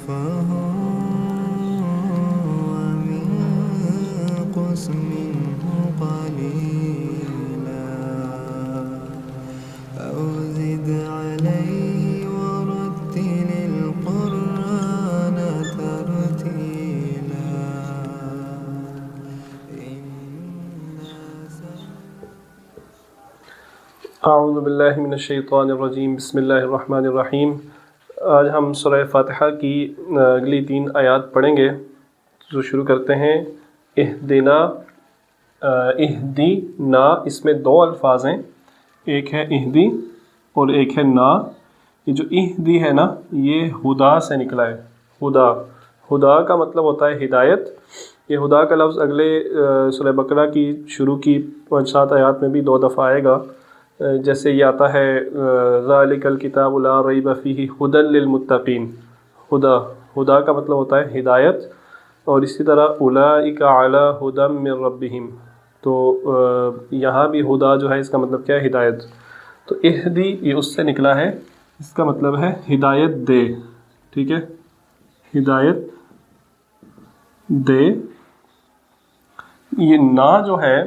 نصفه ومن قس منه قليلا أو زد عليه ورتل القرآن ترتيلا اعوذ باللہ من الشیطان الرجیم بسم اللہ الرحمن الرحیم۔ آج ہم سورہ فاتحہ کی اگلی 3 آیات پڑھیں گے، جو شروع کرتے ہیں اہدنا۔ اہدینا، اس میں 2 الفاظ ہیں، ایک ہے اہدی اور ایک ہے نا۔ یہ جو اہدی ہے نا، یہ ہدا سے نکلا ہے۔ ہدا کا مطلب ہوتا ہے ہدایت۔ یہ ہدا کا لفظ اگلے سورہ بقرہ کی شروع کی 5-7 آیات میں بھی 2 دفعہ آئے گا، جیسے یہ آتا ہے ذالک الکتاب لا ریب فیہ ھدی للمتقین۔ ہدا کا مطلب ہوتا ہے ہدایت، اور اسی طرح اولئک علی ھدی من ربہم۔ تو یہاں بھی ہدا جو ہے اس کا مطلب کیا ہے؟ ہدایت۔ تو اہدی یہ اس سے نکلا ہے، اس کا مطلب ہے ہدایت دے، ٹھیک ہے، ہدایت دے۔ یہ نا جو ہے،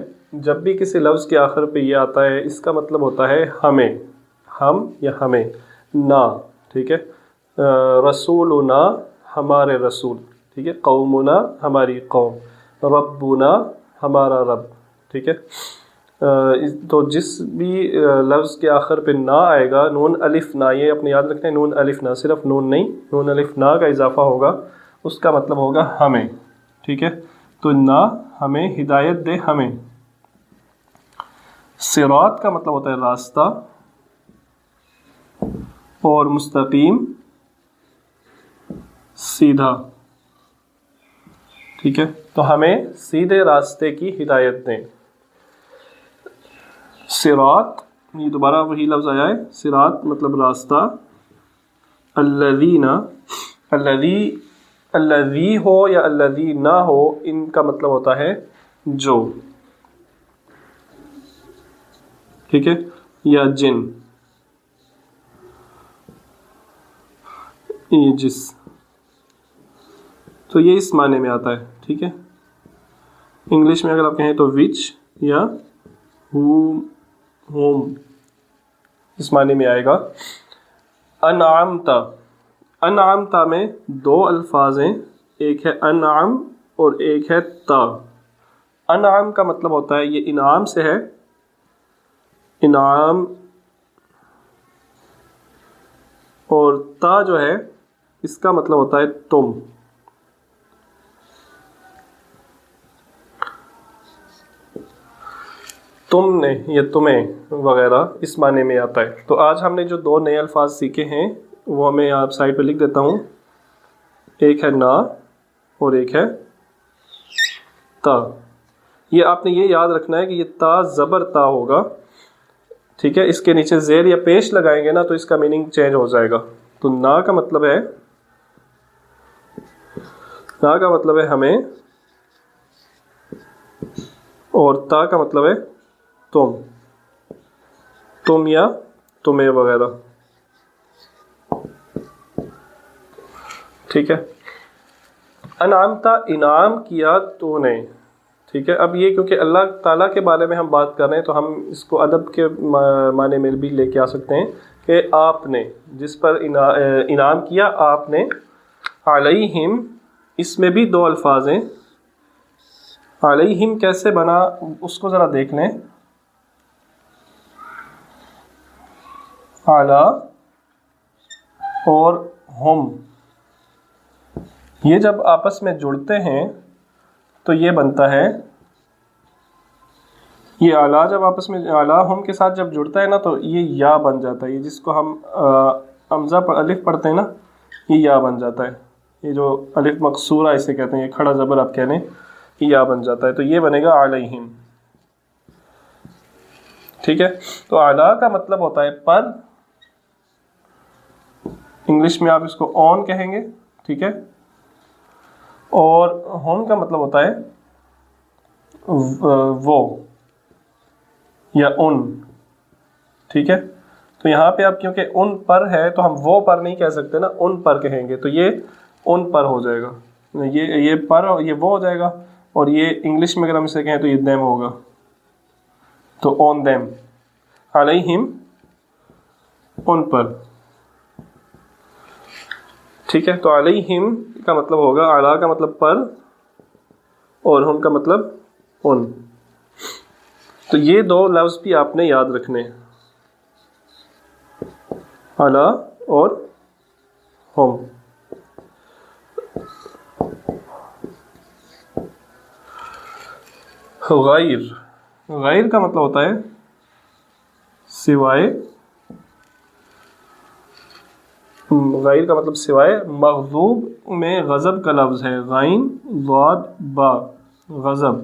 جب بھی کسی لفظ کے آخر پہ یہ آتا ہے، اس کا مطلب ہوتا ہے ہمیں، ہم یا ہمیں، نا، ٹھیک ہے۔ رسولنا، ہمارے رسول، ٹھیک ہے۔ قومنا، ہماری قوم۔ ربنا، ہمارا رب، ٹھیک ہے۔ تو جس بھی لفظ کے آخر پہ نا آئے گا، نون الف نا، یہ اپنے یاد رکھیں، نون الف نا، صرف نون نہیں، نون الف نا کا اضافہ ہوگا، اس کا مطلب ہوگا ہمیں، ٹھیک ہے۔ تو نا، ہمیں ہدایت دے، ہمیں۔ صراط کا مطلب ہوتا ہے راستہ، اور مستقیم، سیدھا، ٹھیک ہے۔ تو ہمیں سیدھے راستے کی ہدایت دیں۔ صراط، یہ دوبارہ وہی لفظ آیا ہے، صراط مطلب راستہ۔ الذین، الذی ہو یا الذی نہ ہو، ان کا مطلب ہوتا ہے جو، ٹھیک ہے، یا جن، یہ جس، تو یہ اس معنی میں آتا ہے، ٹھیک ہے۔ انگلش میں اگر آپ کہیں تو وچ یا ہوم، اس معنی میں آئے گا۔ انعمتا، انعمتا میں 2 الفاظ ہیں، ایک ہے انعم اور ایک ہے تا۔ انعم کا مطلب ہوتا ہے، یہ انعام سے ہے، انعام، اور تا جو ہے اس کا مطلب ہوتا ہے تم۔ تم نے یا تمہیں وغیرہ اس معنی میں آتا ہے۔ تو آج ہم نے جو 2 نئے الفاظ سیکھے ہیں، وہ میں آپ سائڈ پہ لکھ دیتا ہوں۔ ایک ہے نا اور ایک ہے تا۔ یہ آپ نے یہ یاد رکھنا ہے کہ یہ تا زبر تا ہوگا، ٹھیک ہے۔ اس کے نیچے زیر یا پیش لگائیں گے نا تو اس کا میننگ چینج ہو جائے گا۔ تو نا کا مطلب ہے، نا کا مطلب ہے ہمیں، اور تا کا مطلب ہے تم یا تمہیں وغیرہ، ٹھیک ہے۔ انعمتا، انعام کیا تو نے، ٹھیک ہے۔ اب یہ کیونکہ اللہ تعالیٰ کے بارے میں ہم بات کر رہے ہیں، تو ہم اس کو ادب کے معنی میں بھی لے کے آ سکتے ہیں کہ آپ نے جس پر انعام کیا، آپ نے۔ علیہم، اس میں بھی 2 الفاظ ہیں۔ علیہم کیسے بنا، اس کو ذرا دیکھ لیں۔ اعلی اور ہم، یہ جب آپس میں جڑتے ہیں تو یہ بنتا ہے، یہ اعلیٰ جب آپس میں اعلیٰ ہم کے ساتھ جب جڑتا ہے نا تو یہ یا بن جاتا ہے۔ یہ جس کو ہم حمزہ پر الف پڑھتے ہیں نا، یہ یا بن جاتا ہے۔ یہ جو الف مقصورہ اسے کہتے ہیں، یہ کھڑا زبر آپ کہہ لیں، یہ یا بن جاتا ہے، تو یہ بنے گا علیہم، ٹھیک ہے۔ تو اعلیٰ کا مطلب ہوتا ہے پر، انگلش میں آپ اس کو آن کہیں گے، ٹھیک ہے۔ اور ہم کا مطلب ہوتا ہے وہ یا ان، ٹھیک ہے۔ تو یہاں پہ آپ کیونکہ ان پر ہے تو ہم وہ پر نہیں کہہ سکتے نا، ان پر کہیں گے۔ تو یہ ان پر ہو جائے گا. یہ پر یہ وہ ہو جائے گا, اور یہ انگلش میں اگر ہم اسے کہیں تو یہ دیم ہوگا, تو on them, علیہم ان پر. ٹھیک ہے, تو علیہم کا مطلب ہوگا, علی کا مطلب پر, اور ہم کا مطلب ان. تو یہ دو لفظ بھی آپ نے یاد رکھنے, علی اور ہم. غیر, غیر کا مطلب ہوتا ہے سوائے, غیر کا مطلب سوائے. مغضوب میں غضب کا لفظ ہے, غین ضاد با, غضب.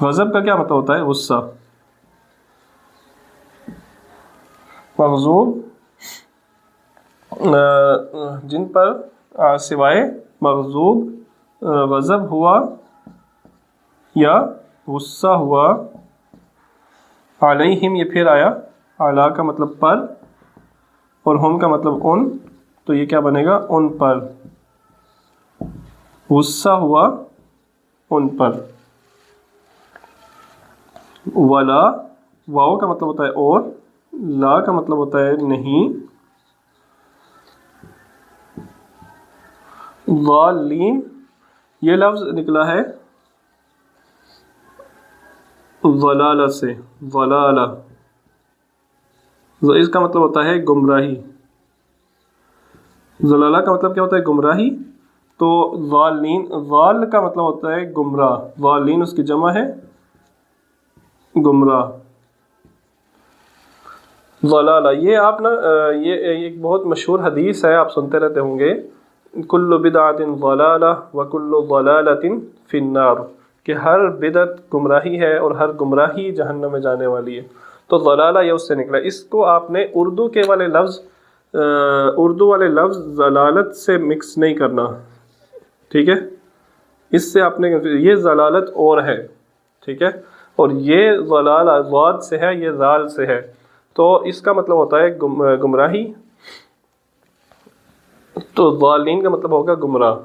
غضب کا کیا مطلب ہوتا ہے؟ غصہ. مغضوب جن پر سوائے مغضوب غضب ہوا یا غصہ ہوا. علیہم یہ پھر آیا, اعلیٰ کا مطلب پر اور ہم کا مطلب ان, تو یہ کیا بنے گا؟ ان پر. غصہ ہوا ان پر. ولا, واو کا مطلب ہوتا ہے اور, لا کا مطلب ہوتا ہے نہیں. ضالین یہ لفظ نکلا ہے ضلالہ سے, ضلالہ, اس کا مطلب ہوتا ہے گمراہی. ضلالہ کا مطلب کیا ہوتا ہے؟ گمراہی. تو ضالین, ضال کا مطلب ہوتا ہے گمراہ, ضالین اس کی جمع ہے گمراہ. ضلالہ یہ آپ نا یہ ایک بہت مشہور حدیث ہے, آپ سنتے رہتے ہوں گے, کل بدعۃ ضلالہ وکل ضلالۃ فی النار, کہ ہر بدعت گمراہی ہے اور ہر گمراہی جہنم میں جانے والی ہے. تو ضلالہ یہ اس سے نکلا. اس کو آپ نے اردو والے لفظ ضلالت سے مکس نہیں کرنا, ٹھیک ہے؟ اس سے آپ نے, یہ ضلالت اور ہے, ٹھیک ہے, اور یہ ضلالہ ضاد سے ہے, یہ ذال سے ہے, تو اس کا مطلب ہوتا ہے گمراہی. تو ضالین کا مطلب ہوگا گمراہ.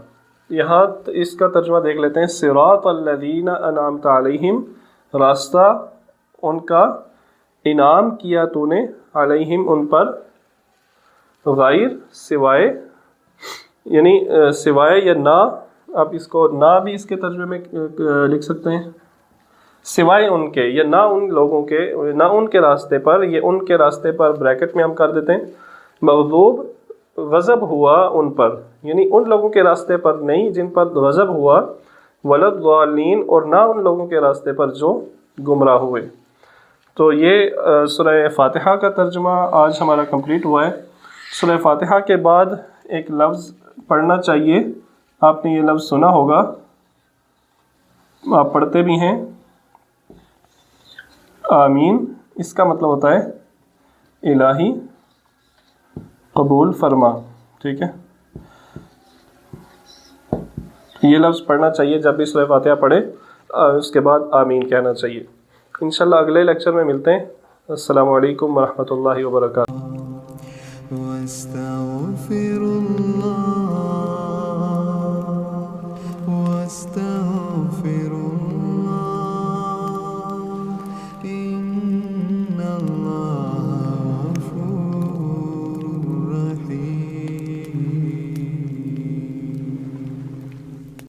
یہاں اس کا ترجمہ دیکھ لیتے ہیں. صراط الذین انعمت علیہم, راستہ ان کا انعام کیا تو نے, علیہم ان پر, غیر سوائے, یعنی سوائے یا نہ, آپ اس کو نہ بھی اس کے ترجمے میں لکھ سکتے ہیں, سوائے ان کے یا نہ ان لوگوں کے, نہ ان کے راستے پر, یہ ان کے راستے پر بریکٹ میں ہم کر دیتے ہیں. مغضوب غضب ہوا ان پر, یعنی ان لوگوں کے راستے پر نہیں جن پر غضب ہوا. ولد ضالین, اور نہ ان لوگوں کے راستے پر جو گمراہ ہوئے. تو یہ سورہ فاتحہ کا ترجمہ آج ہمارا کمپلیٹ ہوا ہے. سورہ فاتحہ کے بعد ایک لفظ پڑھنا چاہیے, آپ نے یہ لفظ سنا ہوگا, آپ پڑھتے بھی ہیں, آمین. اس کا مطلب ہوتا ہے الہی قبول فرما, ٹھیک ہے. یہ لفظ پڑھنا چاہیے جب بھی سورہ فاتحہ پڑھے, اس کے بعد آمین کہنا چاہیے. انشاءاللہ اگلے لیکچر میں ملتے ہیں. السلام علیکم ورحمۃ اللہ وبرکاتہ. واستغفر اللہ